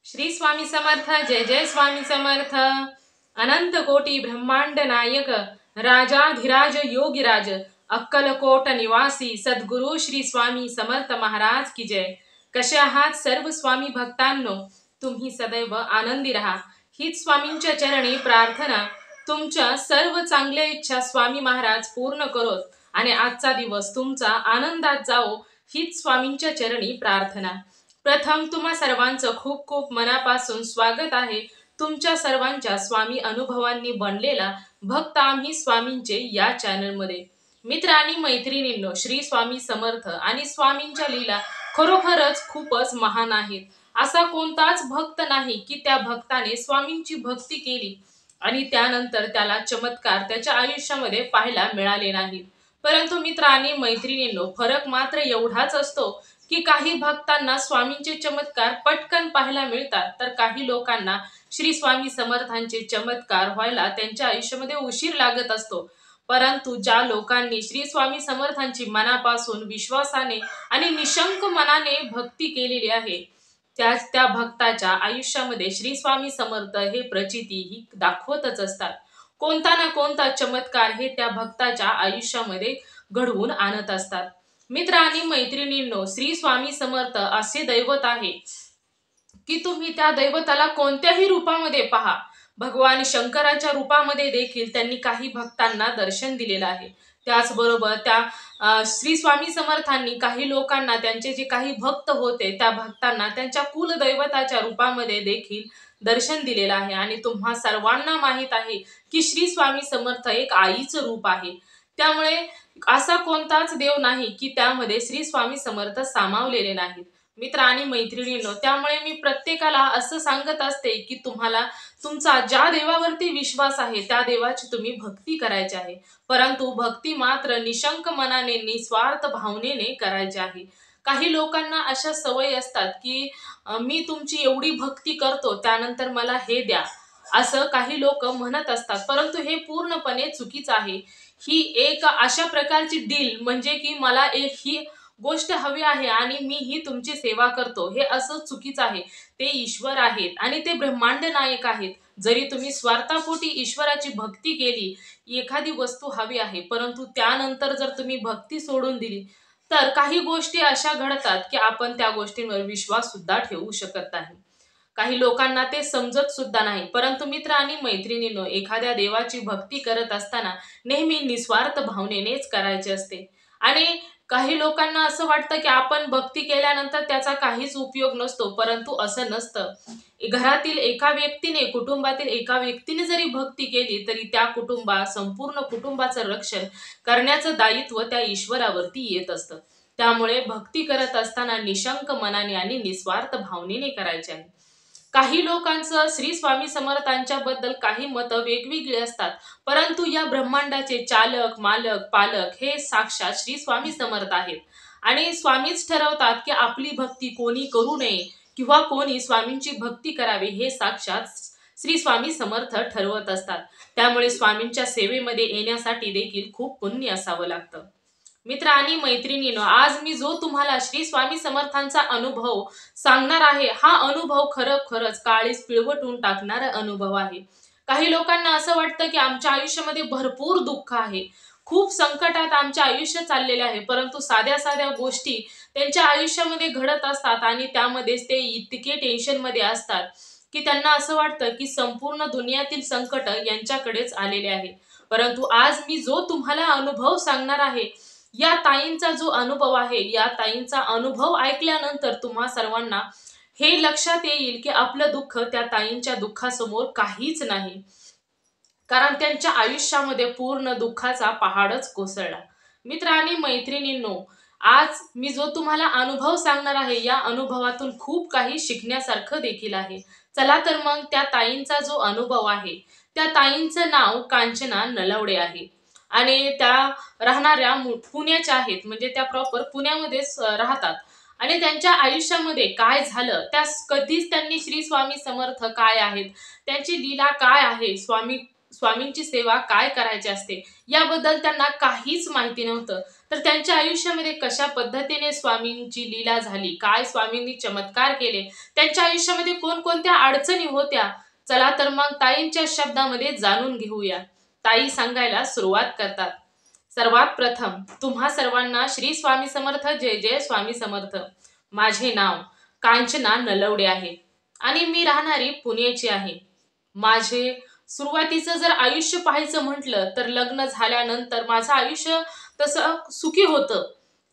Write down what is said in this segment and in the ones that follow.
श्री स्वामी समर्थ। जय जय स्वामी समर्थ। अनंत कोटी ब्रह्मांड नायक राजाधिराज योगीराज अक्कलकोट निवासी सद्गुरु श्री स्वामी समर्थ महाराज की जय। कसे आहात सर्व स्वामी भक्तांनो? तुम्ही सदैव आनंदी राहा हीच स्वामींच्या चरणी प्रार्थना। तुमच्या सर्व चांगल्या इच्छा स्वामी महाराज पूर्ण करोत आणि आजचा दिवस तुमचा आनंदात जाओ हीच स्वामींच्या चरणी प्रार्थना। प्रथम तुम्हा सर्वांचं खूप खूप मनापासून स्वागत आहे तुमच्या सर्वांच्या स्वामी अनुभवांनी बनलेला भक्त आम्ही स्वामींचे या चॅनल मध्ये। मित्र आणि मैत्रिणींनो, श्री स्वामी समर्थ आणि स्वामींच्या लीला खरोखरच खूपच महान आहेत। असा कोणताच भक्त नाही की त्या भक्ताने स्वामींची भक्ती केली आणि त्यानंतर त्याला चमत्कार त्याच्या आयुष्यामध्ये पाहायला मिळाले नाहीत। परंतु मित्र आणि मैत्रिणींनो, फरक मात्र एवढाच असतो की काही भक्तांना स्वामींचे चमत्कार पटकन पाहायला मिळतात, तर काही लोकांना श्री स्वामी समर्थांचे चमत्कार व्हायला त्यांच्या आयुष्यामध्ये उशीर लागत असतो। परंतु ज्या लोकांनी श्री स्वामी समर्थांची मनापासून विश्वासाने आणि निशंक मनाने भक्ती केलेली आहे त्या भक्ताच्या आयुष्यामध्ये श्री स्वामी समर्थ हे प्रचिती ही दाखवतच असतात। कोणता ना कोणता चमत्कार हे त्या भक्ताच्या आयुष्यामध्ये घडवून आणत असतात। मित्र आणि मैत्रिणींनो, श्री स्वामी समर्थ असे दैवत आहे की तुम्ही त्या दैवताला कोणत्याही रूपामध्ये पहा। भगवान शंकराच्या रूपामध्ये देखील त्यांनी काही भक्तांना दर्शन दिलेलं आहे। त्याचबरोबर त्या श्री स्वामी समर्थांनी काही लोकांना, त्यांचे जे काही भक्त होते त्या भक्तांना त्यांच्या कुलदैवताच्या रूपामध्ये देखील दर्शन दिलेलं आहे। आणि तुम्हा सर्वांना माहित आहे की श्री स्वामी समर्थ एक आईचं रूप आहे। त्यामुळे असा कोणताच देव नाही की त्यामध्ये श्री स्वामी समर्थ सामावलेले नाहीत। मित्र आणि मैत्रिणींनो, त्यामुळे मी प्रत्येकाला असं सांगत असते की तुम्हाला तुमचा ज्या देवावरती विश्वास आहे त्या देवाची तुम्ही भक्ती करायची आहे, परंतु भक्ती मात्र निशंक मनाने निस्वार्थ भावनेने करायची आहे। काही लोकांना अशा सवयी असतात की मी तुमची एवढी भक्ती करतो त्यानंतर मला हे द्या, असं काही लोक म्हणत असतात, परंतु हे पूर्णपणे चुकीचं आहे। ही एक अशा प्रकारची डील म्हणजे की मला एक ही गोष्ट हवी आहे आणि मी ही तुमची सेवा करतो, हे असं चुकीचं आहे। ते ईश्वर आहेत आणि ते ब्रह्मांड नायक आहेत। जरी तुम्ही स्वार्थापोटी ईश्वराची भक्ती केली, एखादी वस्तू हवी आहे परंतु त्यानंतर जर तुम्ही भक्ती सोडून दिली तर काही गोष्टी अशा घडतात की आपण त्या गोष्टींवर विश्वास सुद्धा ठेवू शकत नाही। काही लोकांना ते समजत सुद्धा नाही। परंतु मित्र आणि मैत्रिणींनो, एखाद्या देवाची भक्ती करत असताना नेहमी निस्वार्थ भावनेनेच करायचे असते। आणि काही लोकांना असं वाटतं की आपण भक्ती केल्यानंतर त्याचा काहीच उपयोग नसतो, परंतु असं नसतं। घरातील एका व्यक्तीने, कुटुंबातील एका व्यक्तीने जरी भक्ती केली तरी त्या संपूर्ण कुटुंबाचं रक्षण करण्याचं दायित्व त्या ईश्वरावरती येत असतं। त्यामुळे भक्ती करत असताना निशंक मनाने आणि निस्वार्थ भावनेने करायचे आहे। काही लोकांचं श्री स्वामी समर्थांच्या बद्दल काही मत वेगवेगळी असतात, परंतु या ब्रह्मांडाचे चालक, मालक, पालक हे साक्षात श्री स्वामी समर्थ आहेत। आणि स्वामीच ठरवतात की आपली भक्ती कोणी करू नये किंवा कोणी स्वामींची भक्ती करावी, हे साक्षात श्री स्वामी समर्थ ठरवत असतात। त्यामुळे स्वामींच्या सेवेमध्ये येण्यासाठी देखील खूप पुण्य असावं लागतं। मित्र आणि मैत्रिणींनो, आज मी जो तुम्हाला श्री स्वामी समर्थांचा अनुभव सांगणार आहे, हा अनुभव खरंच काळीज पिळवटून टाकणारा अनुभव आहे। काही लोकांना असं वाटतं की आमच्या आयुष्यामध्ये भरपूर दुःख आहे, खूप संकटात आमचे आयुष्य चाललेले आहे, परंतु साध्या साध्या गोष्टी त्यांच्या आयुष्यामध्ये घडत असतात आणि त्यामध्येच ते इतके टेन्शन मध्ये असतात की त्यांना असं वाटतं की संपूर्ण दुनियातील संकट यांच्याकडेच आलेले आहे। परंतु आज मी जो तुम्हाला अनुभव सांगणार आहे, या ताईंचा जो अनुभव आहे, या ताईंचा अनुभव ऐकल्यानंतर तुम्हा सर्वांना हे लक्षात येईल की आपलं दुःख त्या ताईंच्या दुःखासमोर काहीच नाही, कारण त्यांच्या आयुष्यामध्ये पूर्ण दुःखाचा पहाडच कोसळला। मित्र आणि मैत्रिणींनो, आज मी जो तुम्हाला अनुभव सांगणार आहे, या अनुभवातून खूप काही शिकण्यासारखं देखील आहे। चला तर मग त्या ताईंचा जो अनुभव आहे, त्या ताईंचं नाव कांचना नलवडे आहे आणि त्या राहणाऱ्या पुण्याच्या आहेत, म्हणजे त्या प्रॉपर पुण्यामध्येच राहतात। आणि त्यांच्या आयुष्यामध्ये काय झालं, कधीच त्यांनी श्री स्वामी समर्थ काय आहेत, त्यांची लीला काय आहे, स्वामींची सेवा काय करायची असते याबद्दल त्यांना काहीच माहिती नव्हतं. तर त्यांच्या आयुष्यामध्ये कशा पद्धतीने स्वामींची लीला झाली, काय स्वामींनी चमत्कार केले, त्यांच्या आयुष्यामध्ये कोणकोणत्या अडचणी होत्या, चला तर मग ताईंच्या शब्दामध्ये जाणून घेऊया. ताई सांगायला सुरुवात करतात. सर्वात प्रथम तुम्हा सर्वांना श्री स्वामी समर्थ. जय जय स्वामी समर्थ. माझे नाव कांचना नलवडे आहे आणि मी राहणारी पुण्याची आहे. माझे सुरुवातीचं जर आयुष्य पाहायचं म्हटलं तर लग्न झाल्यानंतर माझं आयुष्य तसं सुखी होतं.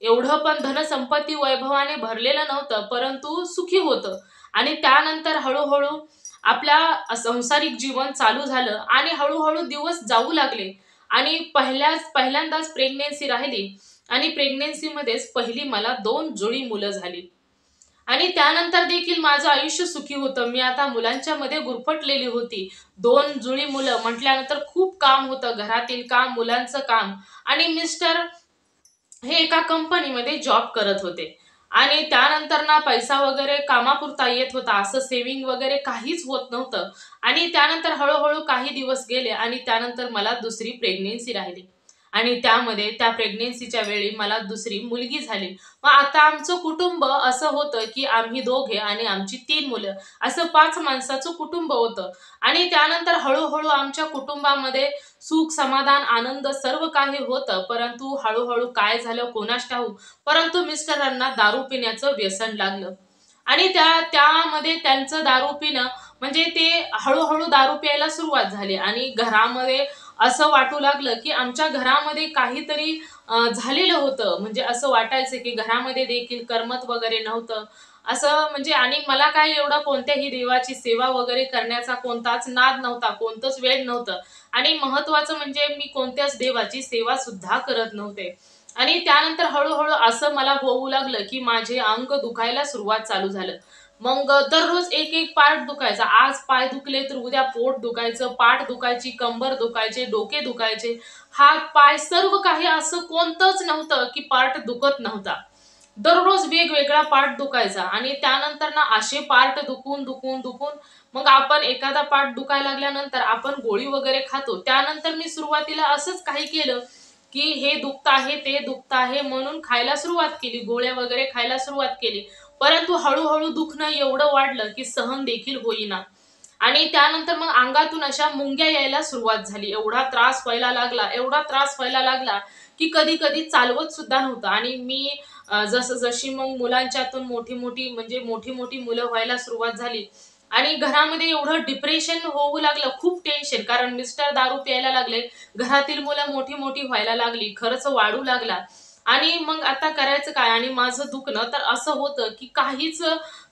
एवढं पण धनसंपत्ती वैभवाने भरलेलं नव्हतं, परंतु सुखी होतं. आणि त्यानंतर हळूहळू आपल्या संसारिक जीवन चालू झालं आणि हळूहळू दिवस जाऊ लागले आणि पहिल्यांदाच प्रेग्नेन्सी राहिली आणि प्रेग्नेन्सीमध्येच पहिली मला 2 जुळी मुलं झाली. आणि त्यानंतर देखील माझं आयुष्य सुखी होतं. मी आता मुलांच्या मध्ये गुरफटलेली होती. 2 जुळी मुलं म्हटल्यानंतर खूप काम होतं, घरातील काम, मुलांचं काम. आणि मिस्टर हे एका कंपनीमध्ये जॉब करत होते आणि त्यानंतर ना पैसा वगैरे कामापुरता येत होता, असं सेव्हिंग वगैरे काहीच होत नव्हतं. आणि त्यानंतर हळूहळू काही दिवस गेले आणि त्यानंतर मला दुसरी प्रेग्नेन्सी राहिली आणि त्यामध्ये त्या प्रेग्नेन्सीच्या वेळी मला दुसरी मुलगी झाली. मग आता आमचं कुटुंब असं होतं की आम्ही दोघे आणि आमची 3 मुलं, असं 5 माणसाचं कुटुंब होतं. आणि त्यानंतर हळूहळू आमच्या कुटुंबामध्ये सुख, समाधान, आनंद सर्व काही होतं. परंतु हळूहळू काय झालं कोणास ठाऊक, परंतु मिस्टरांना दारू पिण्याचं व्यसन लागलं आणि त्यामध्ये त्यांचं दारू पिणं म्हणजे ते हळूहळू दारू प्यायला सुरुवात झाली आणि घरामध्ये असं वाटू लागलं की आमच्या घरामध्ये काहीतरी झालेलं होतं. म्हणजे असं वाटायचं की घरामध्ये देखील करमत वगैरे नव्हतं असं. म्हणजे आणि मला काय एवढा कोणत्याही देवाची सेवा वगैरे करण्याचा कोणताच नाद नव्हता, कोणतंच वेळ नव्हतं आणि महत्वाचं म्हणजे मी कोणत्याच देवाची सेवा सुद्धा करत नव्हते. आणि त्यानंतर हळूहळू असं मला होऊ लागलं की माझे अंग दुखायला सुरुवात चालू झालं. मग दररोज एक एक पार्ट दुखायचा. आज पाय दुखले तर उद्या पोट दुखायचं, पाठ दुखायची, कंबर दुखायचे, डोके दुखायचे, हात पाय सर्व काही. असं कोणतंच नव्हतं की पार्ट दुखत नव्हता. दररोज वेगवेगळा पार्ट दुखायचा आणि त्यानंतर ना असे पार्ट दुखून दुखून दुखून मग आपण एखादा पार्ट दुखायला लागल्यानंतर आपण गोळी वगैरे खातो. त्यानंतर मी सुरुवातीला असंच काही केलं की हे दुखत आहे, ते दुखत आहे म्हणून खायला सुरुवात केली, गोळ्या वगैरे खायला सुरुवात केली. परंतु हळूहळू दुखणं एवढं वाढलं की सहन देखील होईना आणि त्यानंतर मग अंगातून अशा मुंग्या यायला सुरुवात झाली. एवढा त्रास व्हायला लागला, एवढा त्रास व्हायला लागला की कधी कधी चालवत सुद्धा नव्हतं. आणि मी जशी मग मुलांच्यातून मोठी मोठी म्हणजे मोठी मोठी मुलं व्हायला सुरुवात झाली आणि घरामध्ये एवढं डिप्रेशन होऊ लागलं, खूप टेन्शन, कारण मिस्टर दारू प्यायला लागले, घरातील मुलं मोठी मोठी व्हायला लागली, खर्च वाढू लागला. आणि मग आता करायचं काय. आणि माझं दुखणं तर असं होतं की काहीच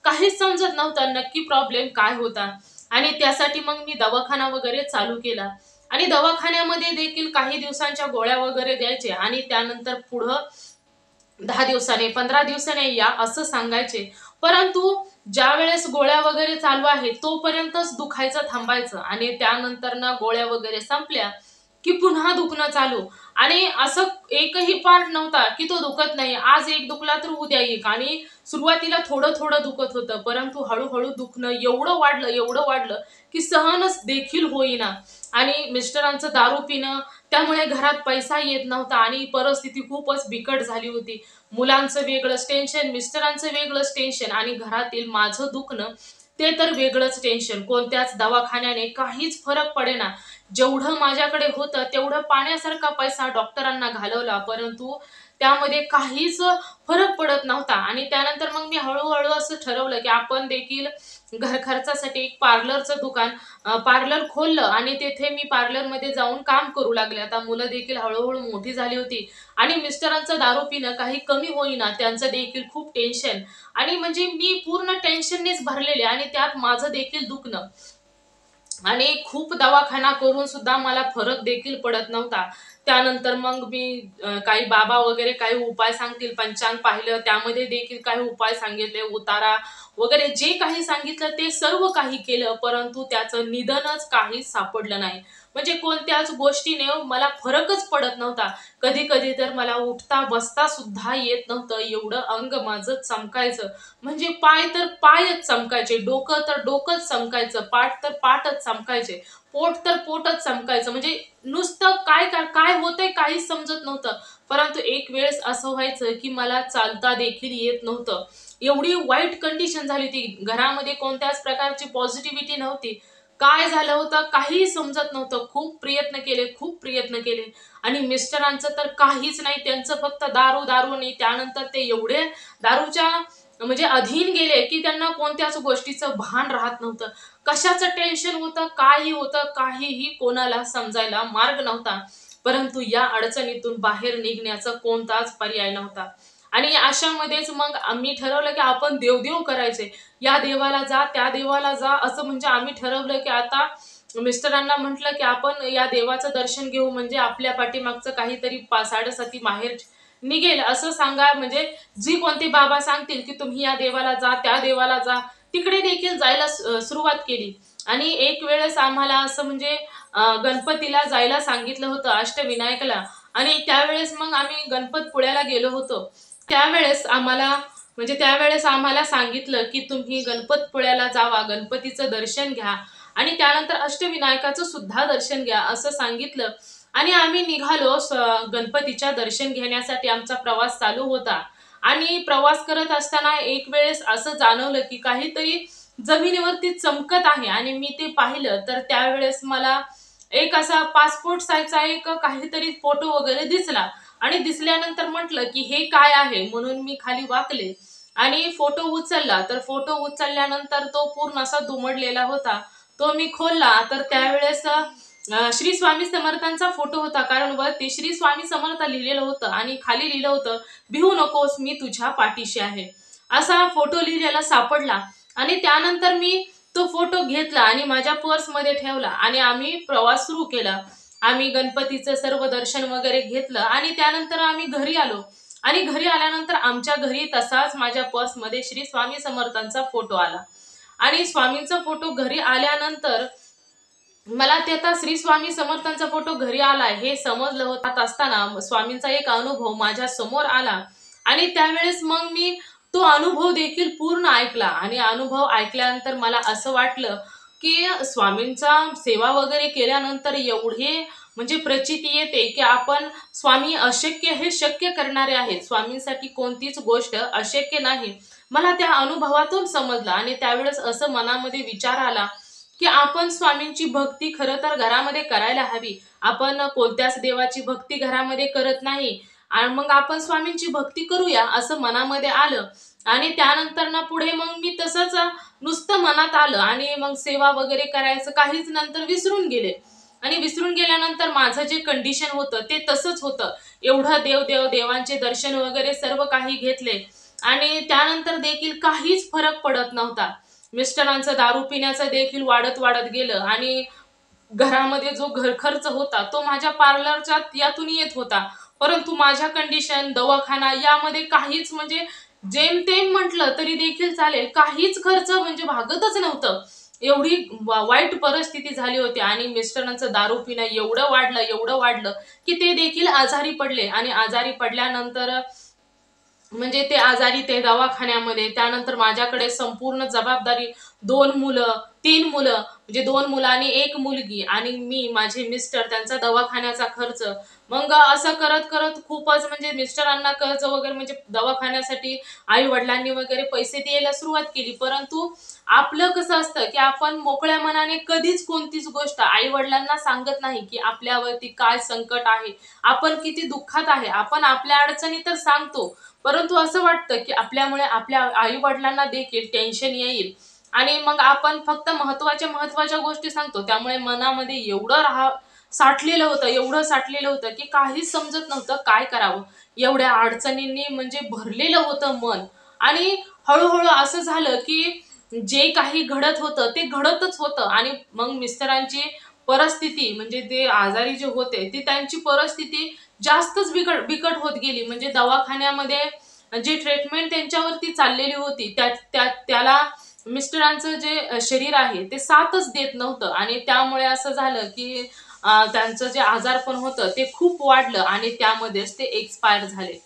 काहीच समजत नव्हतं नक्की प्रॉब्लेम काय होता. आणि त्यासाठी मग मी दवाखाना वगैरे चालू केला आणि दवाखान्यामध्ये देखील काही दिवसांच्या गोळ्या वगैरे द्यायचे आणि त्यानंतर पुढं 10 दिवसाने 15 दिवसाने या असं सांगायचे. परंतु ज्या वेळेस गोळ्या वगैरे चालू आहे तोपर्यंतच दुखायचं थांबायचं आणि त्यानंतर ना गोळ्या वगैरे संपल्या की पुन्हा दुखणं चालू. आणि असं एकही पार्ट नव्हता की तो दुखत नाही, आज एक दुखला तर उद्या एक. आणि सुरुवातीला थोडं थोडं दुखत होतं, परंतु हळूहळू दुखणं एवढं वाढलं की सहनच देखील होईना. आणि मिस्टरांचं दारू पिणं, त्यामुळे घरात पैसा येत नव्हता आणि परिस्थिती खूपच बिकट झाली होती. मुलांचं वेगळंच टेन्शन, मिस्टरांचं वेगळंच टेन्शन आणि घरातील माझं दुखणं ते तर वेगळंच टेन्शन. कोणत्याच दवाखान्याने काहीच फरक पडेना. जेवढं माझ्याकडे होतं तेवढं पाण्यासारखा पैसा डॉक्टरांना घालवला, परंतु त्यामध्ये काहीच फरक पडत नव्हता. आणि त्यानंतर मग मी हळूहळू असं ठरवलं की आपण देखील घर खर्चासाठी एक पार्लरचं दुकान पार्लर खोललं आणि तेथे मी पार्लरमध्ये जाऊन काम करू लागले. आता मुलं देखील हळूहळू मोठी झाली होती आणि मिस्टरांचं दारू पिणं काही कमी होईना, त्यांचं देखील खूप टेन्शन. आणि म्हणजे मी पूर्ण टेन्शननेच भरलेले आणि त्यात माझं देखील दुखणं आणि खूप दवाखाना करून सुद्धा मला फरक देखील पडत नव्हता. त्यानंतर मग मी काही बाबा वगैरे काही उपाय सांगतील, पंचांग पाहिलं, त्यामध्ये देखील काही उपाय सांगितले, उतारा वगैरे जे काही सांगितलं ते सर्व काही केलं, परंतु त्याचं निधनच काहीच सापडलं नाही. म्हणजे कोणत्याच गोष्टीने मला फरकच पडत नव्हता. कधी कधी तर मला उठता बसता सुद्धा येत नव्हतं, एवढं अंग माझं चमकायचं. म्हणजे पाय तर पायच चमकायचे, डोकं तर डोकंच चमकायचं, पाठ तर पाठच चमकायचे, पोट तर पोटच चमकायचं. म्हणजे नुसतं काय काय काय होतंय काहीच समजत नव्हतं. परंतु एक वेळेस असं व्हायचं की मला चालता देखील येत नव्हतं. एवढी वाईट कंडिशन झाली होती, घरामध्ये कोणत्याच प्रकारची पॉझिटिव्हिटी नव्हती. काय झालं होतं काही समजत नव्हतं. खूप प्रयत्न केले, खूप प्रयत्न केले. आणि मिस्टरांचं तर काहीच नाही, त्यांचं फक्त दारू दारू नाही. त्यानंतर ते एवढे दारूच्या म्हणजे अधीन गेले की त्यांना कोणत्याच गोष्टीचं भान राहत नव्हतं. कशाचं टेन्शन होतं, काही होतं, काहीही कोणाला समजायला मार्ग नव्हता. परंतु या अडचणीतून बाहेर निघण्याचा कोणताच पर्याय नव्हता. आणि अशामध्येच मग आम्ही ठरवलं की आपण देवदेव करायचे. या देवाला जा, त्या देवाला जा, असं म्हणजे आम्ही ठरवलं की आता मिस्टरांना म्हटलं की आपण या देवाचं दर्शन घेऊ, म्हणजे आपल्या पाठीमागचं काहीतरी साडेसाती माहेर निघेल असं सांगा. म्हणजे जी कोणती बाबा सांगतील की तुम्ही या देवाला जा, त्या देवाला जा, तिकडे देखील जायला सुरुवात केली. आणि एक वेळेस आम्हाला असं म्हणजे गणपतीला जायला सांगितलं होतं, अष्टविनायकला. आणि त्यावेळेस मग आम्ही गणपतपुळ्याला गेलो होतो. त्यावेळेस आम्हाला सांगितलं की तुम्ही गणपतपुळ्याला जावा, गणपतीचं दर्शन घ्या आणि त्यानंतर अष्टविनायकाचं सुद्धा दर्शन घ्या असं सांगितलं. आणि आम्ही निघालो गणपतीच्या दर्शन घेण्यासाठी. आमचा प्रवास चालू होता. आणि प्रवास करत असताना एक वेळेस असं जाणवलं की काहीतरी जमिनीवरती चमकत आहे. आणि मी ते पाहिलं तर त्यावेळेस मला एक असा पासपोर्ट साईजचा एक काहीतरी फोटो वगैरे दिसला. आणि दिसल्यानंतर म्हटलं की हे काय आहे, म्हणून मी खाली वाकले आणि फोटो उचलला. तर फोटो उचलल्यानंतर तो पूर्ण असा दुमडलेला होता. तो मी खोलला तर त्यावेळेस श्री स्वामी समर्थांचा फोटो होता. कारण वरती श्री स्वामी समर्थ लिहिलेलं होतं आणि खाली लिहिलं होतं, भिवू नकोस मी तुझ्या पाठीशी आहे, असा फोटो लिहिलेला सापडला. आणि त्यानंतर मी तो फोटो घेतला आणि माझ्या पर्समध्ये ठेवला आणि आम्ही प्रवास सुरू केला. आम्ही गणपतीचं सर्व दर्शन वगैरे घेतलं आणि त्यानंतर आम्ही घरी आलो. आणि घरी आल्यानंतर आमच्या घरी तसाच माझ्या पर्समध्ये श्री स्वामी समर्थांचा फोटो आला. आणि स्वामींचा फोटो घरी आल्यानंतर मला ते आता श्री स्वामी समर्थांचा फोटो घरी आला हे समजलं होत असताना स्वामींचा एक अनुभव माझ्या समोर आला. आणि त्यावेळेस मग मी तो अनुभव देखील पूर्ण ऐकला. आणि अनुभव ऐकल्यानंतर मला असं वाटलं की स्वामींचा सेवा वगैरे केल्यानंतर एवढे म्हणजे प्रचिती येते की आपण स्वामी अशक्य हे शक्य करणारे आहेत. स्वामींसाठी कोणतीच गोष्ट अशक्य नाही, मला त्या अनुभवातून समजलं. आणि त्यावेळेस असं मनामध्ये विचार आला की आपण स्वामींची भक्ती खरं तर घरामध्ये करायला हवी. आपण कोणत्याच देवाची भक्ती घरामध्ये करत नाही आणि मग आपण स्वामींची भक्ती करूया असं मनामध्ये आलं. आणि त्यानंतर ना पुढे मग मी तसंच नुसतं मनात आलं आणि मग सेवा वगैरे करायचं काहीच नंतर विसरून गेले. आणि विसरून गेल्यानंतर माझं जे कंडिशन होतं ते तसंच होतं. एवढं देवांचे दर्शन वगैरे सर्व काही घेतले आणि त्यानंतर देखील काहीच फरक पडत नव्हता. मिस्टरांचं दारू पिण्याचं देखील वाढत वाढत गेलं. आणि घरामध्ये जो घर खर्च होता तो माझ्या पार्लरच्या यातून येत होता. परंतु माझ्या कंडिशन दवाखाना यामध्ये काहीच म्हणजे जेमतेम म्हटलं तरी देखील चालेल, काहीच खर्च म्हणजे भागतच नव्हतं. एवढी वाईट परिस्थिती झाली होती. आणि मिस्टरांचं दारू पिणं एवढं वाढलं की ते देखील आजारी पडले. आणि आजारी पडल्यानंतर म्हणजे ते आजारी, ते दवाखान्यामध्ये. त्यानंतर माझ्याकडे संपूर्ण जबाबदारी, 2 मुलं, 3 मुलं, म्हणजे 2 मुलं आणि 1 मुलगी आणि मी, माझे मिस्टर, त्यांचा दवाखान्याचा खर्च. मग असं करत करत खूपच म्हणजे मिस्टरांना कर्ज वगैरे म्हणजे दवाखान्यासाठी आई वडिलांनी वगैरे पैसे द्यायला सुरुवात केली. परंतु आपलं कसं असतं की आपण मोकळ्या मनाने कधीच कोणतीच गोष्ट आई वडिलांना सांगत नाही की आपल्यावरती काय संकट आहे, आपण किती दुःखात आहे. आपण आपल्या अडचणी तर सांगतो, परंतु असं वाटतं की आपल्यामुळे आपल्या आई वडिलांना देखील टेन्शन येईल. आणि मग आपण फक्त महत्वाच्या गोष्टी सांगतो. त्यामुळे मनामध्ये एवढं साठलेलं होतं की काहीच समजत नव्हतं काय करावं. एवढ्या अडचणींनी म्हणजे भरलेलं होतं मन. आणि हळूहळू असं झालं की जे काही घडत होतं ते घडतच होतं. आणि मग मिस्टरांची परिस्थिती म्हणजे ते आजारी जे होते ते त्यांची परिस्थिती जास्तच बिकट बिकट होत गेली. म्हणजे दवाखान्यामध्ये जी ट्रीटमेंट त्यांच्यावरती चाललेली होती त्याला मिस्टरांचं जे शरीर आहे ते साथच देत नव्हतं आणि त्यामुळे असं झालं की त्यांचं जे आजारपण होतं ते खूप वाढलं आणि त्यामध्येच ते एक्सपायर झाले.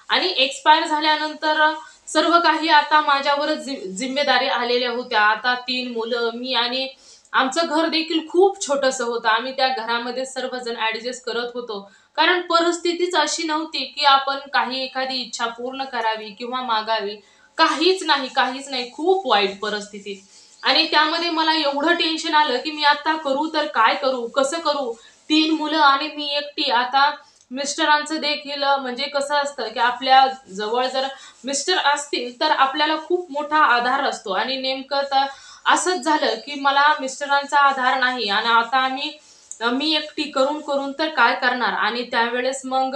आणि एक्सपायर झाल्यानंतर सर्व काही आता माझ्यावरच जिम्मेदारी आलेल्या होत्या. आता 3 मुलं, मी आणि आमचं घर देखील खूप छोटंसं होतं. आम्ही त्या घरामध्ये सर्वजण ॲडजस्ट करत होतो. कारण परिस्थितीच अशी नव्हती, की आपण एखादी इच्छा पूर्ण करावी किंवा मागावी. काहीच नाही, काहीच नाही. खूप वाईट परिस्थिती. आणि त्यामध्ये मला एवढं टेन्शन आलं, की मी आता करू तर काय करू? कसं करू? 3 मुलं आणि मी एकटी. आता मिस्टरांचं देखील म्हणजे कसं असतं, की आपल्या जवळ जर मिस्टर असतील, तर आपल्याला खूप मोठा आधार असतो आणि नेमकं तर असंच झालं, की मला मिस्टरांचा आधार नाही आणि आता मी एकटी करून तर काय करणार? आणि त्यावेळेस मग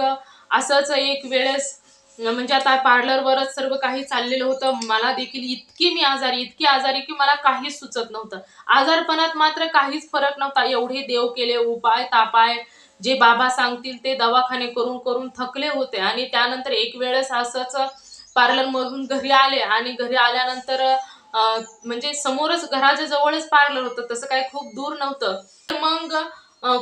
असंच एक वेळेस म्हणजे आता पार्लरवरच सर्व काही चाललेलं होतं. मला देखील इतकी आजारी की मला काहीच सुचत नव्हतं. आजारपणात मात्र काहीच फरक नव्हता. एवढे देव केले उपाय-तापाय, जे बाबा सांगतील ते दवाखाने करून थकले होते आणि त्यानंतर एक वेळेस असंच पार्लरमधून घरी आले आणि घरी आल्यानंतर म्हणजे समोरच घराच्या जवळच पार्लर होतं. तसं काही खूप दूर नव्हतं. तर मग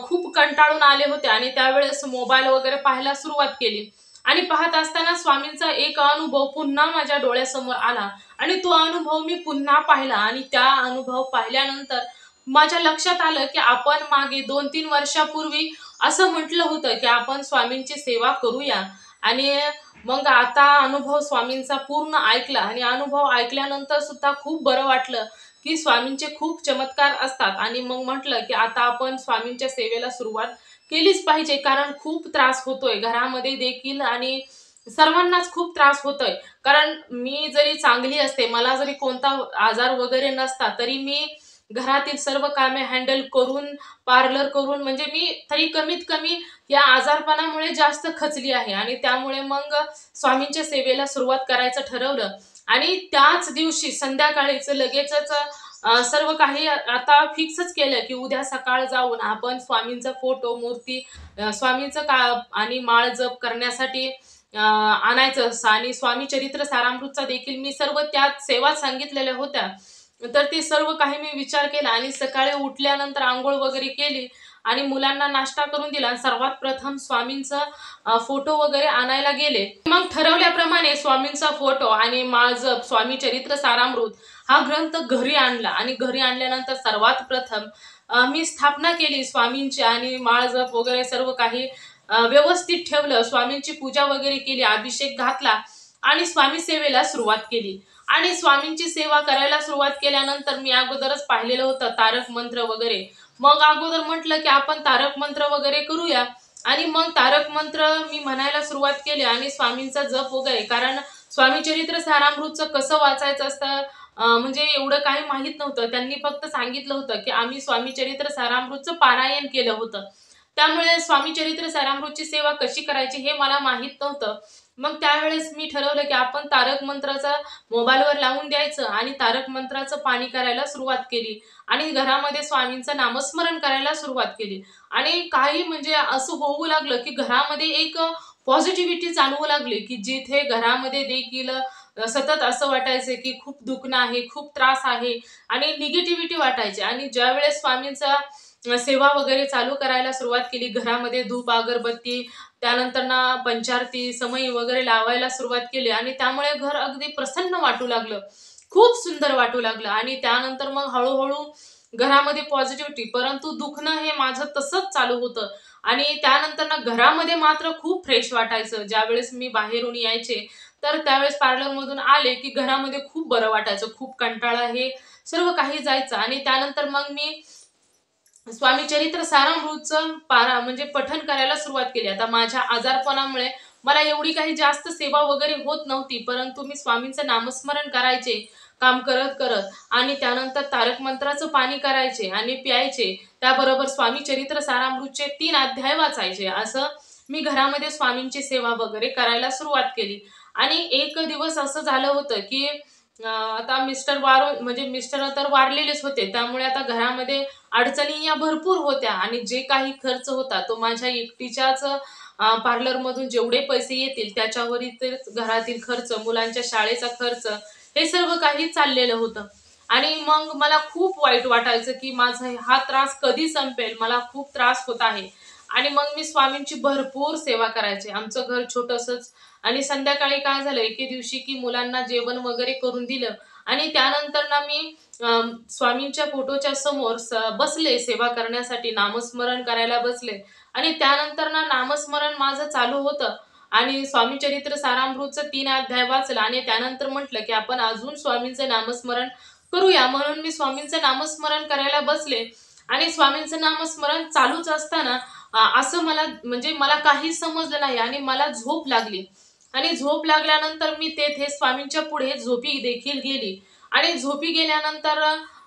खूप कंटाळून आले होते आणि त्यावेळेस मोबाईल वगैरे पाहायला सुरुवात केली आणि पाहत असताना स्वामींचा एक अनुभव पुन्हा माझ्या डोळ्यासमोर आला आणि तो अनुभव मी पुन्हा पाहिला आणि त्या अनुभव पाहिल्यानंतर माझ्या लक्षात आलं, की आपण मागे 2-3 वर्षापूर्वी असं म्हटलं होतं, की आपण स्वामींची सेवा करूया आणि मग आता अनुभव स्वामींचा पूर्ण ऐकला आणि अनुभव ऐकल्यानंतर सुद्धा खूप बरं वाटलं, की स्वामींचे खूप चमत्कार असतात आणि मग म्हटलं, की आता आपण स्वामींच्या सेवेला सुरुवात केलीच पाहिजे. कारण खूप त्रास होतोय घरामध्ये देखील आणि सर्वांनाच खूप त्रास होतोय. कारण मी जरी चांगली असते, मला जरी कोणता आजार वगैरे नसता, तरी मी घरातील सर्व कामे हँडल करून, पार्लर करून म्हणजे मी तरी कमीत कमी या आजारपणामुळे जास्त खचली आहे आणि त्यामुळे मग स्वामींच्या सेवेला सुरुवात करायचं ठरवलं आणि त्याच दिवशी संध्याकाळीच लगेचच सर्व काही आता फिक्सच केलं, की उद्या सकाळ जाऊन आपण स्वामींचा फोटो, मूर्ती स्वामींचं आणि माळ जप करण्यासाठी आणायचं आणि स्वामी चरित्र सारामृतचा देखील मी सर्व त्यात सेवा सांगितलेल्या होत्या. तर ते सर्व काही मी विचार केला आणि सकाळी उठल्यानंतर अंघोळ वगैरे केली आणि मुलांना नाश्ता करून दिला आणि सर्वात प्रथम स्वामींचा फोटो वगैरे आणायला गेले. मग ठरवल्याप्रमाणे स्वामींचा फोटो आणि माळजप स्वामी चरित्र सारामृत हा ग्रंथ घरी आणला आणि घरी आणल्यानंतर सर्वात प्रथम मी स्थापना केली स्वामींची आणि माळजप वगैरे सर्व काही व्यवस्थित ठेवलं. स्वामींची पूजा वगैरे केली, अभिषेक घातला आणि स्वामी सेवेला सुरुवात केली. आणि स्वामींची सेवा करायला सुरुवात केल्यानंतर मी अगोदरच पाहिलेलं होतं तारक मंत्र वगैरे. मग अगोदर म्हटलं, की आपण तारक मंत्र वगैरे करूया आणि मग तारक मंत्र मी म्हणायला सुरुवात केली आणि स्वामींचा जप वगैरे. कारण स्वामी चरित्र सारामृतचं कसं वाचायचं असतं म्हणजे एवढं काही माहीत नव्हतं. त्यांनी फक्त सांगितलं होतं, की आम्ही स्वामी चरित्र सारामृतचं पारायण केलं होतं. त्यामुळे स्वामी चरित्र सारामृतची सेवा कशी करायची हे मला माहीत नव्हतं. मग त्यावेळेस मी ठरवलं, की आपण तारक मंत्राचा मोबाईलवर लावून द्यायचं आणि तारक मंत्राचं पाणी करायला सुरुवात केली आणि घरामध्ये स्वामींचं नामस्मरण करायला सुरुवात केली आणि काही म्हणजे असं होऊ लागलं, की घरामध्ये एक पॉझिटिव्हिटी जाणवू लागली, की जिथे घरामध्ये देखील सतत असं वाटायचं, की खूप दुखणं आहे, खूप त्रास आहे आणि निगेटिव्हिटी वाटायची आणि ज्यावेळेस स्वामींचा सेवा वगैरे चालू करायला सुरुवात केली, घरामध्ये धूप, अगरबत्ती, त्यानंतर ना पंचारती, समई वगैरे लावायला सुरुवात केली आणि त्यामुळे घर अगदी प्रसन्न वाटू लागलं. खूप सुंदर वाटू लागलं आणि त्यानंतर मग हळू घरामध्ये पॉझिटिव्हिटी परंतु दुखणं हे माझं तसंच चालू होतं आणि त्यानंतर ना घरामध्ये मात्र खूप फ्रेश वाटायचं. ज्यावेळेस मी बाहेरून यायचे, तर त्यावेळेस पार्लरमधून आले, की घरामध्ये खूप बरं वाटायचं. खूप कंटाळा हे सर्व काही जायचं आणि त्यानंतर मग मी स्वामी चरित्र सारामृतचं म्हणजे पठण करायला सुरुवात केली. आता माझ्या आजारपणामुळे मला एवढी काही जास्त सेवा वगैरे होत नव्हती. परंतु मी स्वामींचं नामस्मरण करायचे, काम करत आणि त्यानंतर तारक मंत्राचं पाणी करायचे आणि प्यायचे. त्याबरोबर स्वामी चरित्र सारामृतचे 3 अध्याय वाचायचे. असं मी घरामध्ये स्वामींची सेवा वगैरे करायला सुरुवात केली. आणि एक दिवस असं झालं होतं, की आता मिस्टर तर वारलेलेच होते. त्यामुळे आता घरामध्ये अडचणी या भरपूर होत्या आणि जे काही खर्च होता तो माझ्या एकटीच्याच पार्लरमधून जेवढे पैसे येतील त्याच्यावरील घरातील खर्च, मुलांच्या शाळेचा खर्च, हे सर्व काही चाललेलं होतं. आणि मग मला खूप वाईट वाटायचं की माझा हा त्रास कधी संपेल, मला खूप त्रास होत आहे. आणि मग मी स्वामींची भरपूर सेवा करायचे. आमचं घर छोटंसंच. आणि संध्याकाळी काय झालं एके दिवशी की मुलांना जेवण वगैरे करून दिलं आणि त्यानंतर ना मी स्वामींच्या फोटोच्या समोर बसले सेवा करण्यासाठी, नामस्मरण करायला बसले. आणि त्यानंतर ना नामस्मरण माझं चालू होतं आणि स्वामी चरित्र सारामृतचं 3 अध्याय वाचला आणि त्यानंतर म्हटलं की आपण अजून स्वामींचं नामस्मरण करूया. म्हणून मी स्वामींचं नामस्मरण करायला बसले आणि स्वामींचं नामस्मरण चालूच असताना असं मला म्हणजे मला काहीच समजलं नाही आणि मला झोप लागली. आणि झोप लागल्यानंतर मी तेथे स्वामींच्या पुढे झोपी देखील गेली. आणि झोपी गेल्यानंतर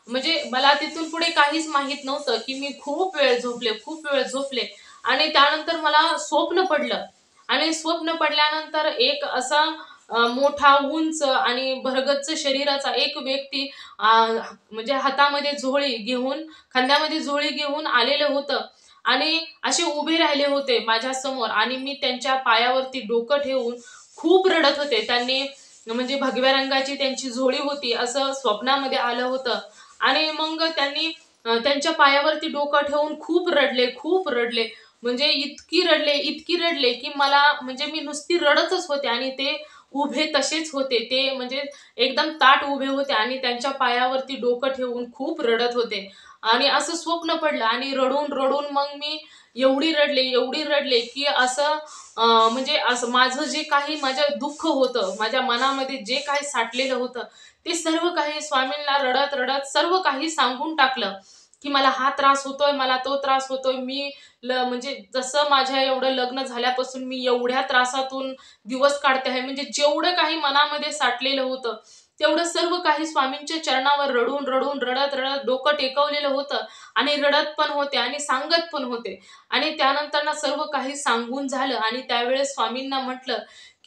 म्हणजे मला तिथून पुढे काहीच माहित नव्हतं की मी खूप वेळ झोपले, खूप वेळ झोपले. आणि त्यानंतर मला स्वप्न पडलं. आणि स्वप्न पडल्यानंतर एक असा मोठा उंच आणि भरगच्च शरीराचा एक व्यक्ती म्हणजे हातामध्ये झोळी घेऊन, खांद्यामध्ये झोळी घेऊन आलेलं होतं. आणि असे उभे राहिले होते माझ्या समोर आणि मी त्यांच्या पायावरती डोकं ठेवून खूप रडत होते. त्यांनी म्हणजे भगव्या रंगाची त्यांची झोळी होती असं स्वप्नामध्ये आलं होतं. आणि मग त्यांनी त्यांच्या पायावरती डोकं ठेवून खूप रडले, खूप रडले. म्हणजे इतकी रडले, इतकी रडले की मला म्हणजे मी नुसती रडतच होते. आणि ते उभे तसेच होते. ते म्हणजे एकदम ताठ उभे होते आणि त्यांच्या पायावरती डोकं ठेवून खूप रडत होते. आणि असं स्वप्न पडलं आणि रडून रडून मग मी एवढी रडले, एवढी रडले की असं म्हणजे असं माझं जे काही माझं दुःख होतं, माझ्या मनामध्ये जे काही साठलेलं होतं, ते सर्व काही स्वामींना रडत रडत सर्व काही सांगून टाकलं की मला हा त्रास होतोय, मला तो त्रास होतोय. मी म्हणजे जसं माझ्या एवढं लग्न झाल्यापासून मी एवढ्या त्रासातून दिवस काढते आहे. म्हणजे जेवढं काही मनामध्ये साठलेलं होतं तेवढं सर्व काही स्वामींच्या चरणावर रडून रडून रडत रडत डोकं टेकवलेलं होतं. आणि रडत पण होते आणि सांगत पण होते. आणि त्यानंतर ना सर्व काही सांगून झालं आणि त्यावेळेस स्वामींना म्हटलं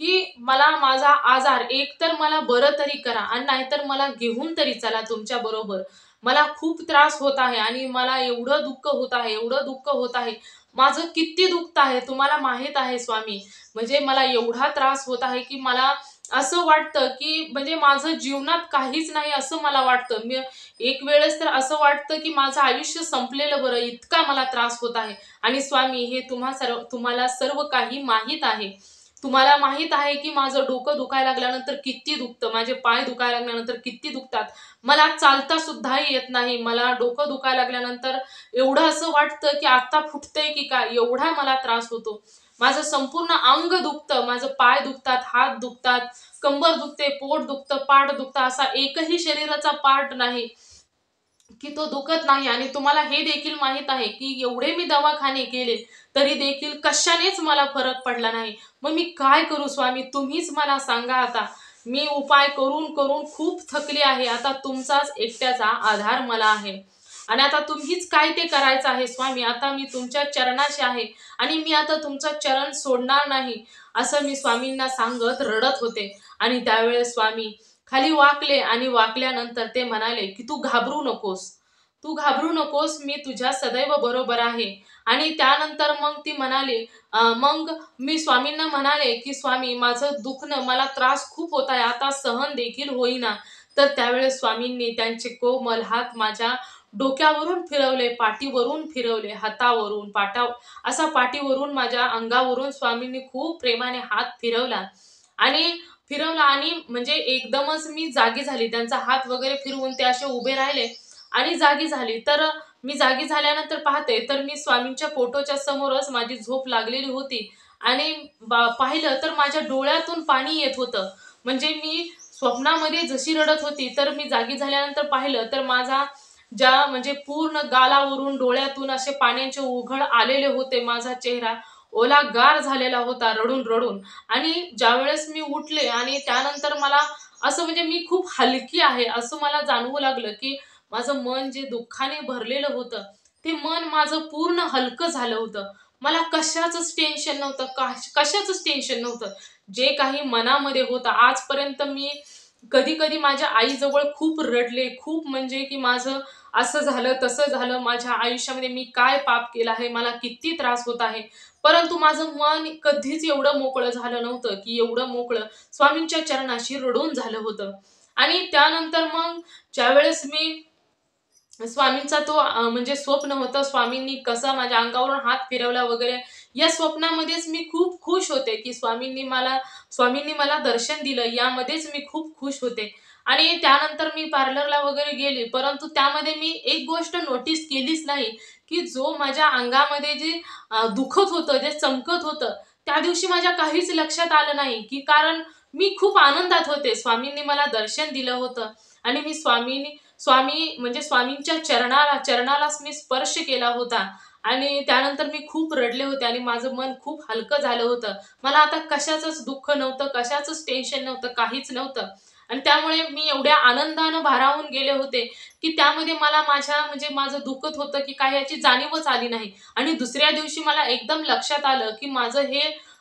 की मला माझा आजार एकतर मला बरं तरी करा आणि नाहीतर मला घेऊन तरी चला तुमच्या बरोबर. मला खूप त्रास होत आहे आणि मला एवढं दुःख होत आहे, एवढं दुःख होत आहे. माझं किती दुखत आहे तुम्हाला माहित आहे स्वामी. म्हणजे मला एवढा त्रास होत आहे की मला असं वाटतं की म्हणजे माझं जीवनात काहीच नाही असं मला वाटतं. मी एक वेळेस तर असं वाटतं की माझं आयुष्य संपलेलं बरं, इतका मला त्रास होत आहे. आणि स्वामी हे तुम्हाला सर्व काही माहीत आहे. तुम्हाला माहीत आहे की माझं डोकं दुखायला लागल्यानंतर किती दुखतं, माझे पाय दुखायला लागल्यानंतर किती दुखतात. मला चालता सुद्धा येत नाही. मला डोकं दुखायला लागल्यानंतर एवढं असं वाटतं की आता फुटतंय की काय, एवढा मला त्रास होतो. माझं संपूर्ण अंग दुखतं, माझं पाय दुखतात, हात दुखतात, कंबर दुखते, पोट दुखतं, पाठ दुखतं. असा एकही शरीराचा पार्ट नाही की तो दुखत नाही. आणि तुम्हाला हे देखील माहित आहे की एवढे मी दवाखाने केले तरी देखील कशानेच मला फरक पडला नाही. मग मी काय करू स्वामी, तुम्हीच मला सांगा आता. मी उपाय करून करून खूप थकले आहे. आता तुमचाच एकट्याचा आधार मला आहे. आणि आता तुम्हीच काय ते करायचं आहे स्वामी. आता मी तुमच्या चरणाशी आहे आणि मी आता तुमचं चरण सोडणार नाही, असं मी स्वामींना सांगत रडत होते. आणि त्यावेळेस स्वामी खाली वाकले आणि वाकल्यानंतर ते म्हणाले की तू घाबरू नकोस, तू घाबरू नकोस, मी तुझ्या सदैव बरोबर आहे. आणि त्यानंतर मग ती म्हणाली मग मी स्वामींना म्हणाले की स्वामी माझं दुखणं, मला त्रास खूप होत आहे, आता सहन देखील होईना. तर त्यावेळेस स्वामींनी त्यांचे कोमल हात माझ्या डोक्यावरून फिरवले, पाठीवरून फिरवले, हातावरून असा पाठीवरून माझ्या अंगावरून स्वामींनी खूप प्रेमाने हात फिरवला. आणि फिरवला म्हणजे एकदमच मी जागी झाली. त्यांचा हात वगैरे फिरवून ते असे उभे राहिले आणि जागी झाली. तर मी जागी झाल्यानंतर पाहते तर मी स्वामींच्या फोटोच्या समोरच माझी झोप लागलेली होती. आणि पाहिलं तर माझ्या डोळ्यातून पाणी येत होतं. म्हणजे मी स्वप्नामध्ये जशी रडत होती तर मी जागी झाल्यानंतर पाहिलं तर माझा ज्या म्हणजे पूर्ण गालावरून डोळ्यातून असे पाण्याचे उघळ आलेले होते. माझा चेहरा ओलागार झालेला होता रडून रडून. आणि ज्यावेळेस मी उठले आणि त्यानंतर मला असं म्हणजे मी खूप हलकी आहे असं मला जाणवू लागलं की माझं मन जे दुःखाने भरलेलं होतं ते मन माझं पूर्ण हलकं झालं होतं. मला कशाचंच टेन्शन नव्हतं, कशाचंच टेन्शन नव्हतं. जे काही मनामध्ये होतं आजपर्यंत मी कधी कधी माझ्या आईजवळ खूप रडले, खूप म्हणजे की माझं असं झालं तसं झालं, माझ्या आयुष्यामध्ये मी काय पाप केलं आहे, मला किती त्रास होत आहे. परंतु माझं मन कधीच एवढं मोकळं झालं नव्हतं, की एवढं मोकळं स्वामींच्या चरणाशी रडून झालं होतं. आणि त्यानंतर मग ज्यावेळेस मी स्वामींचा तो म्हणजे स्वप्न होतं, स्वामींनी कसा माझ्या अंगावरून हात फिरवला वगैरे, या स्वप्नामध्येच मी खूप खुश होते, की स्वामींनी मला दर्शन दिलं, यामध्येच मी खूप खुश होते. आणि त्यानंतर मी पार्लरला वगैरे गेली, परंतु त्यामध्ये मी एक गोष्ट नोटीस केलीच नाही, की जो माझ्या अंगामध्ये जे दुखत होतं, जे चमकत होतं, त्या दिवशी माझ्या काहीच लक्षात आलं नाही, की कारण मी खूप आनंदात होते. स्वामींनी मला दर्शन दिलं होतं आणि मी स्वामींच्या चरणालाच मी स्पर्श केला होता. आणि त्यानंतर मी खूप रडले होते आणि माझं मन खूप हलकं झालं होतं. मला आता कशाचंच दुःख नव्हतं, कशाचंच टेन्शन नव्हतं, काहीच नव्हतं. आणि त्यामुळे मी एवढ्या आनंदानं भारावून गेले होते, की त्यामध्ये मला म्हणजे माझं दुखत होतं, की काय याची जाणीवच आली नाही. आणि दुसऱ्या दिवशी मला एकदम लक्षात आलं, की माझं हे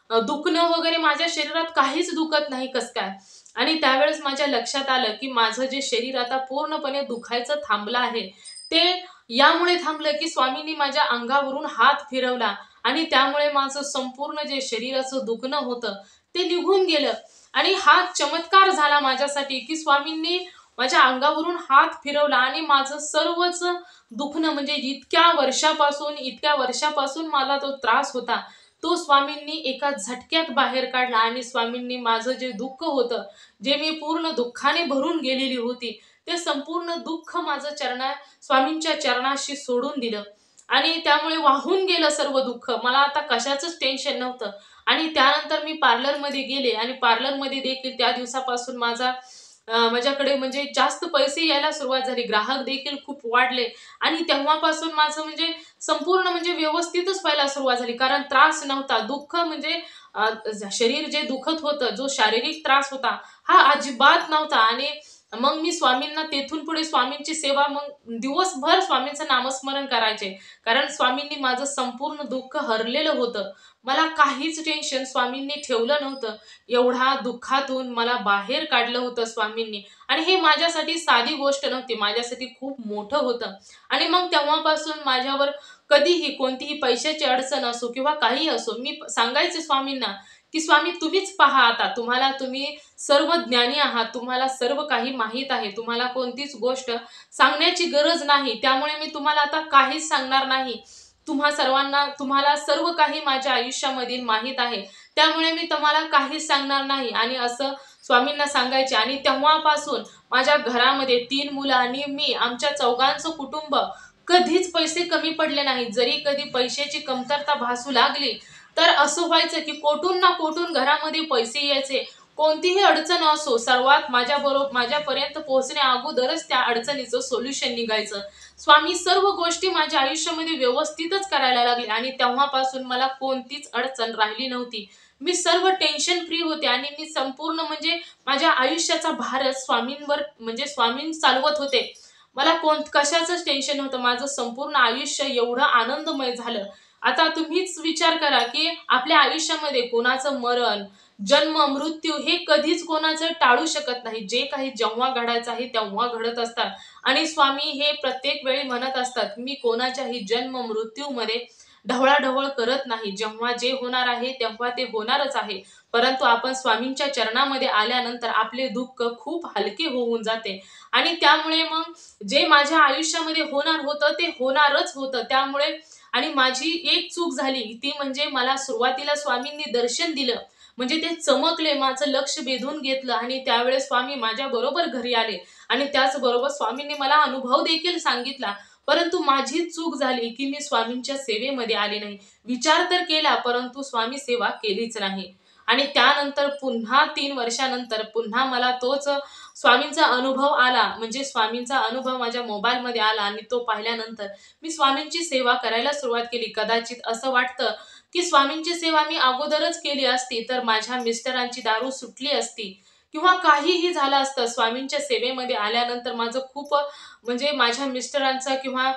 दुखणं वगैरे माझ्या शरीरात काहीच दुखत नाही कसं काय. आणि त्यावेळेस माझ्या लक्षात आलं, की माझं जे शरीर आता पूर्णपणे दुखायचं थांबलं आहे. ते यामुळे थांबलं, की स्वामींनी माझ्या अंगावरून हात फिरवला आणि त्यामुळे माझं संपूर्ण जे शरीराचं दुखणं होतं, ते निघून गेलं. आणि हा चमत्कार झाला माझ्यासाठी, की स्वामींनी माझ्या अंगावरून हात फिरवला आणि माझं सर्वच दुखणं, म्हणजे इतक्या वर्षापासून मला तो त्रास होता, तो स्वामींनी एका झटक्यात बाहेर काढला. आणि स्वामींनी माझं जे दुःख होतं, जे मी पूर्ण दुःखाने भरून गेलेली होती, ते संपूर्ण दुःख माझं स्वामींच्या चरणाशी सोडून दिलं. आणि त्यामुळे वाहून गेलं सर्व दुःख. मला आता कशाचंच टेन्शन नव्हतं. आणि त्यानंतर मी पार्लरमध्ये गेले आणि पार्लरमध्ये देखील त्या दिवसापासून माझ्याकडे म्हणजे जास्त पैसे यायला सुरुवात झाली. ग्राहक देखील खूप वाढले आणि तेव्हापासून माझं म्हणजे संपूर्ण म्हणजे व्यवस्थितच व्हायला सुरुवात झाली. कारण त्रास नव्हता. दुःख म्हणजे शरीर जे दुखत होतं, जो शारीरिक त्रास होता, हा अजिबात नव्हता. आणि मग मी स्वामींना तेथून पुढे स्वामींची सेवा, मग दिवसभर स्वामींचं नामस्मरण करायचे. कारण स्वामींनी माझं संपूर्ण दुःख हरलेलं होतं. मला काहीच टेन्शन स्वामींनी ठेवलं नव्हतं. एवढ्या दुःखातून मला बाहेर काढलं होतं स्वामींनी. आणि हे माझ्यासाठी साधी गोष्ट नव्हती, माझ्यासाठी खूप मोठं होतं. आणि मग तेव्हापासून माझ्यावर कधीही कोणतीही पैशाची अडचण असो किंवा काही असो, मी सांगायचे स्वामींना, की स्वामी तुम्हीच पहा आता. तुम्ही सर्व ज्ञानी आहात, तुम्हाला सर्व काही माहीत आहे, तुम्हाला कोणतीच गोष्ट सांगण्याची गरज नाही, त्यामुळे मी तुम्हाला आता काहीच सांगणार नाही. तुम्हाला सर्व काही माझ्या आयुष्यामधील माहीत आहे, त्यामुळे मी तुम्हाला काहीच सांगणार नाही. आणि असं स्वामींना सांगायचे. आणि तेव्हापासून माझ्या घरामध्ये 3 मुलं आणि मी, आमच्या चौघांचं कुटुंब कधीच पैसे कमी पडले नाहीत. जरी कधी पैशाची कमतरता भासू लागली, तर असं व्हायचं की कोठून ना कोठून घरामध्ये पैसे यायचे. कोणतीही अडचण असो, सर्वात माझ्यापर्यंत पोहोचण्या अगोदरच त्या अडचणीचं सोल्युशन निघायचं. स्वामी सर्व गोष्टी माझ्या आयुष्यामध्ये व्यवस्थितच करायला लागले आणि तेव्हापासून मला कोणतीच अडचण राहिली नव्हती. मी सर्व टेन्शन फ्री होते आणि मी संपूर्ण म्हणजे माझ्या आयुष्याचा भारच स्वामींवर, म्हणजे स्वामीं चालवत होते. मला कशाचंच टेन्शन नव्हतं. माझं संपूर्ण आयुष्य एवढं आनंदमय झालं. आता तुम्हीच विचार करा, की आपल्या आयुष्यामध्ये कोणाचं मरण, जन्म, मृत्यू हे कधीच कोणाचं टाळू शकत नाही. जे काही जेव्हा घडायचं आहे तेव्हा घडत असतात. आणि स्वामी हे प्रत्येक वेळी म्हणत असतात, मी कोणाच्याही जन्म मृत्यूमध्ये ढवळाढवळ करत नाही. जेव्हा जे होणार आहे तेव्हा ते होणारच आहे. परंतु आपण स्वामींच्या चरणामध्ये आल्यानंतर आपले दुःख खूप हलके होऊन जाते. आणि त्यामुळे मग जे माझ्या आयुष्यामध्ये होणार होतं ते होणारच होतं. त्यामुळे आणि माझी एक चूक झाली ती म्हणजे मला सुरुवातीला स्वामींनी दर्शन दिलं, म्हणजे ते चमकले, माझं लक्ष वेधून घेतलं आणि त्यावेळेस स्वामी माझ्या बरोबर घरी आले. आणि त्याचबरोबर स्वामींनी मला अनुभव देखील सांगितला. परंतु माझी चूक झाली की मी स्वामींच्या सेवेमध्ये आले नाही. विचार तर केला, परंतु स्वामी सेवा केलीच नाही. आणि त्यानंतर पुन्हा 3 वर्षानंतर पुन्हा मला तोच स्वामींचा अनुभव आला. म्हणजे स्वामींचा अनुभव माझ्या मोबाईलमध्ये आला आणि तो पाहिल्यानंतर मी स्वामींची सेवा करायला सुरुवात केली. कदाचित असं वाटतं, की स्वामींची सेवा मी अगोदरच केली असती तर माझ्या मिस्टरांची दारू सुटली असती किंवा काहीही झालं असतं. स्वामींच्या सेवेमध्ये आल्यानंतर माझं खूप म्हणजे माझ्या मिस्टरांचं किंवा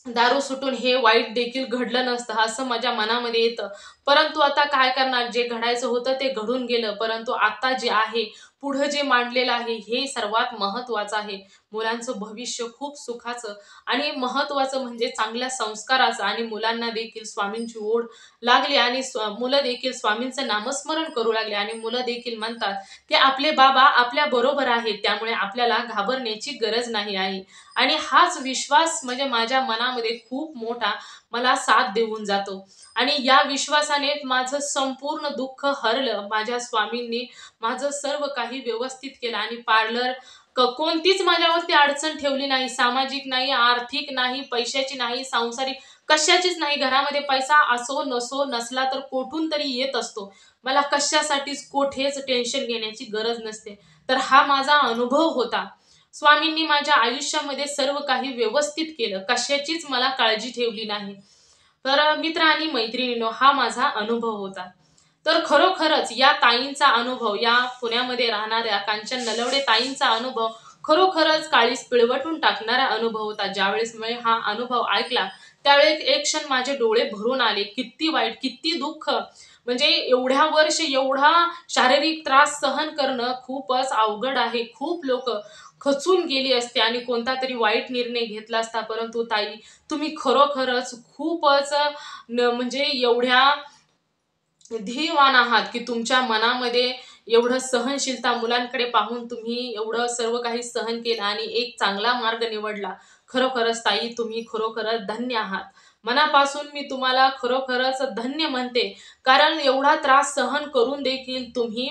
दारू सुटून हे वाईट देखील घडलं नसतं, असं माझ्या मनामध्ये येतं. परंतु आता काय करणार, जे घडायचं होतं ते घडून गेलं. परंतु आता जे आहे, पुढे जे मांडलेलं आहे हे सर्वात महत्त्वाचं आहे. मुलांचं भविष्य खूप सुखाचं आणि महत्त्वाचं म्हणजे चांगल्या संस्काराचं आणि मुलांना देखील स्वामींची ओढ लागली आणि मुलं देखील स्वामींचं नामस्मरण करू लागले आणि मुलं देखील म्हणतात की आपले बाबा आपल्या बरोबर आहेत, त्यामुळे आपल्याला घाबरण्याची गरज नाही आहे. आणि हाच विश्वास म्हणजे माझ्या मनामध्ये खूप मोठा मला साथ देऊन जातो आणि या विश्वासाने माझं संपूर्ण दुःख हरलं. माझ्या स्वामींनी माझं सर्व काही व्यवस्थित केलं आणि पार्लर कोणतीच माझ्यावरती अडचण ठेवली नाही. सामाजिक नाही, आर्थिक नाही, पैशाची नाही, सांसारिक कशाचीच नाही. घरामध्ये पैसा असो नसो, नसला तर कोठून तरी येत असतो. मला कशासाठीच कोठेच टेन्शन घेण्याची गरज नसते. तर हा माझा अनुभव होता. स्वामींनी माझ्या आयुष्यामध्ये सर्व काही व्यवस्थित केलं. कशाचीच मला काळजी ठेवली नाही. तर मित्र आणि मैत्रिणींनो, हा माझा अनुभव होता. तर खरोखरच या ताईंचा अनुभव, या पुण्यामध्ये राहणाऱ्या कांचन नलवडे ताईंचा अनुभव खरोखरच काळीज पिळवटून टाकणारा अनुभव होता. ज्यावेळेस मी हा अनुभव ऐकला त्यावेळेस एक क्षण माझे डोळे भरून आले. किती वाईट, किती दुःख, म्हणजे एवढ्या वर्ष एवढा शारीरिक त्रास सहन करणं खूपच अवघड आहे. खूप लोक खचून गेली असते आणि कोणता तरी वाईट निर्णय घेतला असता. परंतु ताई, तुम्ही खरोखरच खूपच म्हणजे एवढ्या धीरवान आहात की तुमच्या मनामध्ये एवढं सहनशीलता, मुलांकडे पाहून तुम्ही एवढं सर्व काही सहन केलं आणि एक चांगला मार्ग निवडला. खरोखरच ताई, तुम्ही खरोखरच धन्य आहात. मनापासून मी तुम्हाला खरोखरच धन्य म्हणते. कारण एवढा त्रास सहन करून देखील तुम्ही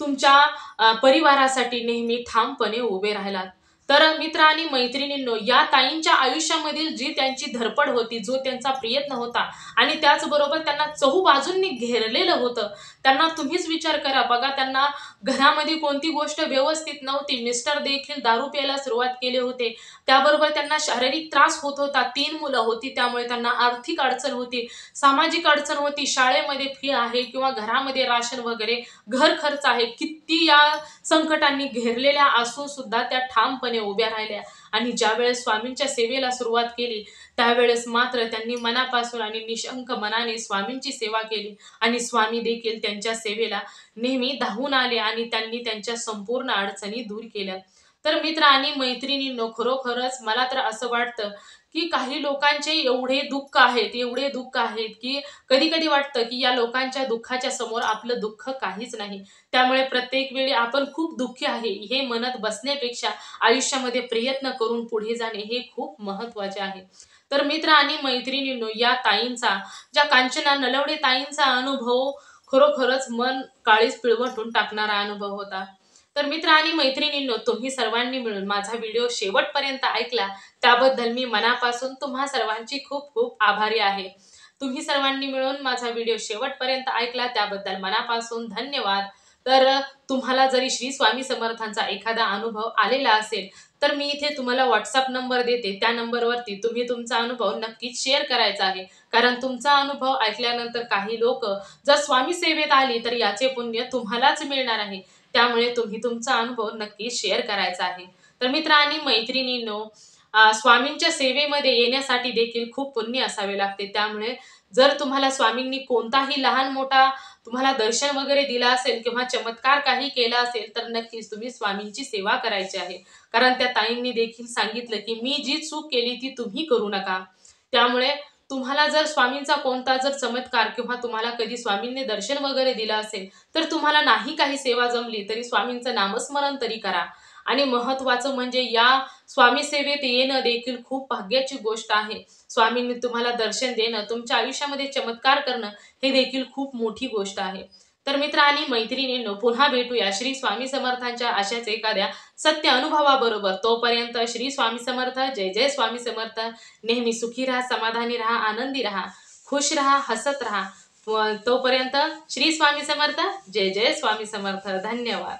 तुमच्या परिवारासाठी नेहमी ठामपणे उभे राहिलात. तर मित्र आणि मैत्रिणींनो, या ताईंच्या आयुष्यामधील जी त्यांची धडपड होती, जो त्यांचा प्रयत्न होता आणि त्याचबरोबर त्यांना चहूबाजूंनी घेरलेलं होतं. त्यांना तुम्हीच विचार करा बघा, त्यांना घरामध्ये कोणती गोष्ट व्यवस्थित नव्हती. मिस्टर देखील दारू प्यायला सुरुवात केले होते. त्याबरोबर त्यांना शारीरिक त्रास होत होता. 3 मुलं होती, त्यामुळे त्यांना आर्थिक अडचण होती, सामाजिक अडचण होती, शाळेमध्ये फी आहे किंवा घरामध्ये राशन वगैरे, घर खर्च आहे. किती या संकटांनी घेरलेल्या असून सुद्धा त्या ठामपणे उभ्या राहिल्या आणि ज्यावेळेस स्वामींच्या सेवेला सुरुवात केली त्यावेळेस मात्र त्यांनी मनापासून आणि निशंक मनाने स्वामींची सेवा केली आणि स्वामी देखील त्यांच्या सेवेला नेहमी धावून आले आणि त्यांनी त्यांच्या संपूर्ण अडचणी दूर केल्या. तर मित्र आणि मैत्रिणींनो, खरोखरच मला तर असं वाटतं की काही लोकांचे एवढे दुःख आहेत, एवढे दुःख आहेत की कधी कधी वाटतं की या लोकांच्या दुःखाच्या समोर आपलं दुःख काहीच नाही. त्यामुळे प्रत्येक वेळी आपण खूप दुःखी आहे हे म्हणत बसण्यापेक्षा आयुष्यामध्ये प्रयत्न करून पुढे जाणे हे खूप महत्त्वाचे आहे. तर मित्र आणि मैत्रिणींनो, या ताईंचा, ज्या कांचना नलवडे ताईंचा अनुभव खरोखरच मन काळीज पिळवटून टाकणारा अनुभव होता. तर मित्र आणि मैत्रिणींनो, तुम्ही सर्वांनी मिळून माझा व्हिडिओ शेवटपर्यंत ऐकला त्याबद्दल मी मनापासून तुम्हा सर्वांची खूप खूप आभारी आहे. तुम्ही सर्वांनी मिळून माझा व्हिडिओ शेवटपर्यंत ऐकला त्याबद्दल मनापासून धन्यवाद. तर तुम्हाला जरी श्री स्वामी समर्थांचा एखादा अनुभव आलेला असेल तर मी इथे तुम्हाला व्हॉट्सअप नंबर देते. त्या नंबरवरती तुम्ही तुमचा अनुभव नक्कीच शेअर करायचा आहे. कारण तुमचा अनुभव ऐकल्यानंतर काही लोक जर स्वामी सेवेत आली तर याचे पुण्य तुम्हालाच मिळणार आहे. त्यामुळे तुम्ही तुमचा अनुभव नक्कीच शेअर करायचा आहे. तर मित्र आणि मैत्रिणींनो, स्वामींच्या सेवेमध्ये येण्यासाठी देखील खूप पुण्य असावे लागते. त्यामुळे जर तुम्हाला स्वामींनी कोणताही लहान मोठा तुम्हाला दर्शन वगैरे दिला असेल किंवा चमत्कार काही केला असेल तर नक्कीच तुम्ही स्वामींची सेवा करायची आहे. कारण त्या ताईंनी देखील सांगितलं की मी जी चूक केली ती तुम्ही करू नका. त्यामुळे तुम्हाला जर स्वामींचा कोणता जर चमत्कार किंवा तुम्हाला कधी स्वामींनी दर्शन वगैरे दिलं असेल तर तुम्हाला नाही काही सेवा जमली तरी स्वामींचं नामस्मरण तरी करा. आणि महत्त्वाचं म्हणजे या स्वामी सेवेत येणं देखील खूप भाग्याची गोष्ट आहे. स्वामींनी तुम्हाला दर्शन देणं, तुमच्या आयुष्यामध्ये चमत्कार करणं हे देखील खूप मोठी गोष्ट आहे. तर मित्र आणि मैत्रिणींनो, पुन्हा भेटूया श्री स्वामी समर्थांच्या अशाच एखाद्या सत्य अनुभवाबरोबर. तोपर्यंत श्री स्वामी समर्थ. जय जय स्वामी समर्थ. नेहमी सुखी राहा, समाधानी राहा, आनंदी राहा, खुश राहा, हसत राहा. तोपर्यंत श्री स्वामी समर्थ. जय जय स्वामी समर्थ. धन्यवाद.